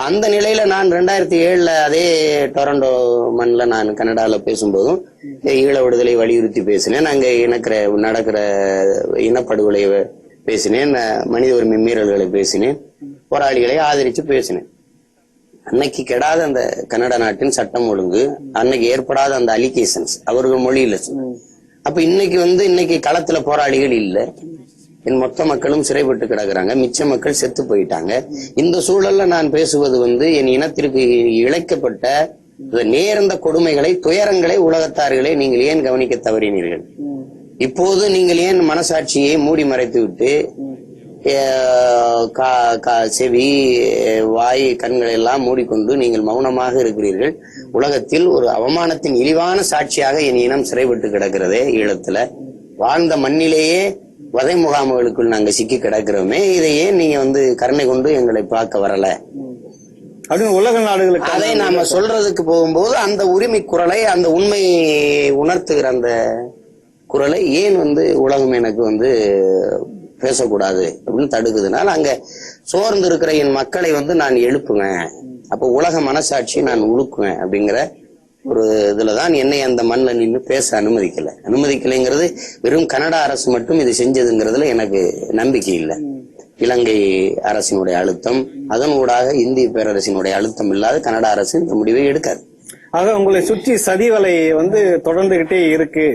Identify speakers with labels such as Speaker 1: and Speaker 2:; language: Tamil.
Speaker 1: அந்த நிலையில நான் 2007 அதே டொரண்டோ மண்ல நான் கனடால பேசும்போதும் ஈழ விடுதலை வலியுறுத்தி பேசினேன். அங்க நடக்கிற இனப்படுகொலை பேசினேன், மனித உரிமை மீறல்களை பேசினேன், போராளிகளை ஆதரிச்சு பேசினேன். அன்னைக்கு கெடாத அந்த கனடா நாட்டின் சட்டம் ஒழுங்கு, அன்னைக்கு ஏற்படாத அந்த அலிகேஷன்ஸ் அவர்கள் மொழியில. அப்ப இன்னைக்கு களத்துல போராளிகள் இல்ல, என் மொத்த மக்களும் சிறைப்பட்டு கிடக்குறாங்க, மிச்ச மக்கள் செத்து போயிட்டாங்க. இந்த சூழல்ல நான் பேசுவது என் இனத்திற்கு இழைக்கப்பட்ட நேர்ந்த கொடுமைகளை, துயரங்களை, உலகத்தார்களே நீங்கள் ஏன் கவனிக்க தவறினீர்கள்? இப்போது நீங்கள் ஏன் மனசாட்சியை மூடி மறைத்து விட்டு செவி, வாய், கண்களை எல்லாம் மூடிக்கொண்டு நீங்கள் மௌனமாக இருக்கிறீர்கள்? உலகத்தில் ஒரு அவமானத்தின் இழிவான சாட்சியாக என் இனம் சிறைப்பட்டு கிடக்கிறதே ஈழத்துல. வாழ்ந்த மண்ணிலேயே வதை முகாம்களுக்குள் நாங்க சிக்கி கிடக்கிறோமே, இதை ஏன் நீங்க கருணை கொண்டு எங்களை பார்க்க வரல
Speaker 2: அப்படின்னு உலக நாடுகளுக்கு
Speaker 1: அதை நாம சொல்றதுக்கு போகும்போது அந்த உரிமை குரலை, அந்த உண்மையை உணர்த்துகிற அந்த குரலை ஏன் உலகம் எனக்கு பேசக்கூடாது அப்படின்னு தடுக்குதுனால, அங்க சோர்ந்து இருக்கிற என் மக்களை நான் எழுப்புவேன், அப்போ உலக மனசாட்சி நான் உழுக்குவேன் அப்படிங்கிற ஒரு இதுலதான் என்னை அந்த மண்ணில் நின்று பேச அனுமதிக்கலைங்கிறது வெறும் கனடா அரசு மட்டும் இது செஞ்சதுங்கிறதுல எனக்கு நம்பிக்கை இல்லை. இலங்கை அரசினுடைய அழுத்தம், அதன் ஊடாக இந்திய பேரரசினுடைய அழுத்தம் இல்லாத கனடா அரசு இந்த முடிவை எடுக்காது.
Speaker 2: ஆக உங்களை சுற்றி சதிவலை தொடர்ந்துகிட்டே இருக்கு.